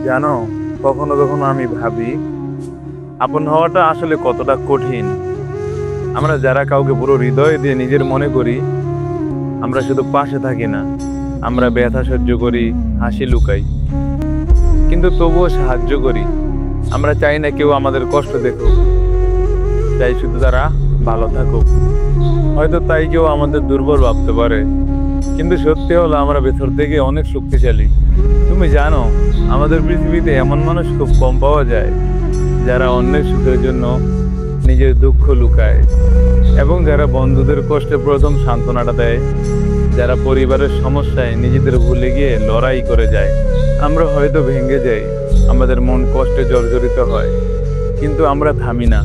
জানো, কখনো কখনো আমি ভাবি আপন হওয়াটা আসলে কতটা কঠিন। আমরা যারা কাউকে পুরো হৃদয় দিয়ে নিজের মনে করি, আমরা শুধু পাশে থাকি না, আমরা ব্যথা সহ্য করি, হাসি লুকাই, কিন্তু তবুও সাহায্য করি। আমরা চাই না কেউ আমাদের কষ্ট দেখুক, চাই শুধু তারা ভালো থাকুক। হয়তো তাই কেউ আমাদের দুর্বল ভাবতে পারে, কিন্তু সত্যি হলো আমরা ভেতর থেকে অনেক শক্তিশালী। তুমি জানো, আমাদের পৃথিবীতে এমন মানুষ খুব কম পাওয়া যায় যারা অন্যের সুখের জন্য নিজের দুঃখ লুকায়, এবং যারা বন্ধুদের কষ্টে প্রথম সান্ত্বনাটা দেয়, যারা পরিবারের সমস্যায় নিজেদের ভুলে গিয়ে লড়াই করে যায়। আমরা হয়তো ভেঙে যাই, আমাদের মন কষ্টে জর্জরিত হয়, কিন্তু আমরা থামি না,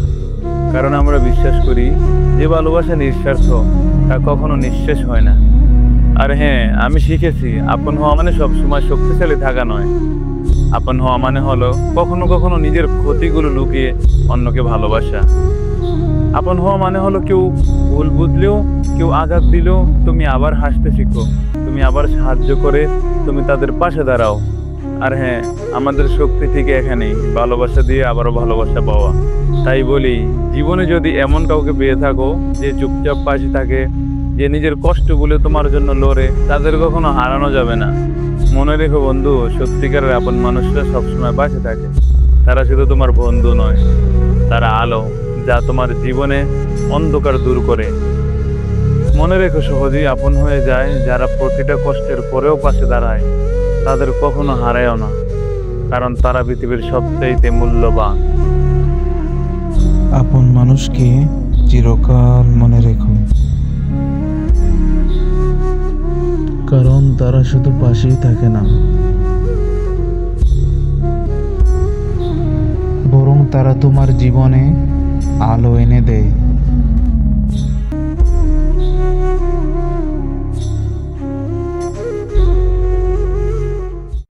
কারণ আমরা বিশ্বাস করি যে ভালোবাসা নিঃস্বার্থ, তা কখনো নিঃশেষ হয় না। আর হ্যাঁ, আমি শিখেছি আপন হওয়া মানে সবসময় শক্তিশালী থাকা নয়। আপন হওয়া মানে হলো কখনো কখনো নিজের ক্ষতিগুলো লুকিয়ে অন্যকে ভালোবাসা। আপন হওয়া মানে হলো কেউ ভুল বুঝলেও, কেউ আঘাত দিলেও তুমি আবার হাসতে শিখো, তুমি আবার সাহায্য করে তুমি তাদের পাশে দাঁড়াও। আর হ্যাঁ, আমাদের শক্তি ঠিক এখানেই, ভালোবাসা দিয়ে আবারও ভালোবাসা পাওয়া। তাই বলি, জীবনে যদি এমন কাউকে পেয়ে থাকো যে চুপচাপ পাশে থাকে, যে নিজের কষ্ট বলে তোমার জন্য লড়ে, তাদের কখনো হারানো যাবে না। মনে রেখো বন্ধু, সত্যিকারের আপন মানুষরা সবসময় পাশে থাকে। তারা শুধু তোমার বন্ধু নয়, তারা আলো, যা তোমার জীবনে অন্ধকার দূর করে। মনে রেখো, সহজেই আপন হয়ে যায় যারা প্রতিটা কষ্টের পরেও পাশে দাঁড়ায়। তাদের কখনো হারায়ও না, কারণ তারা পৃথিবীর সবচেয়ে মূল্যবান। আপন মানুষকে চিরকাল মনে রেখো, কারণ তারা শুধু পাশেই থাকে না, বরং তারা তোমার জীবনে আলো এনে দেয়।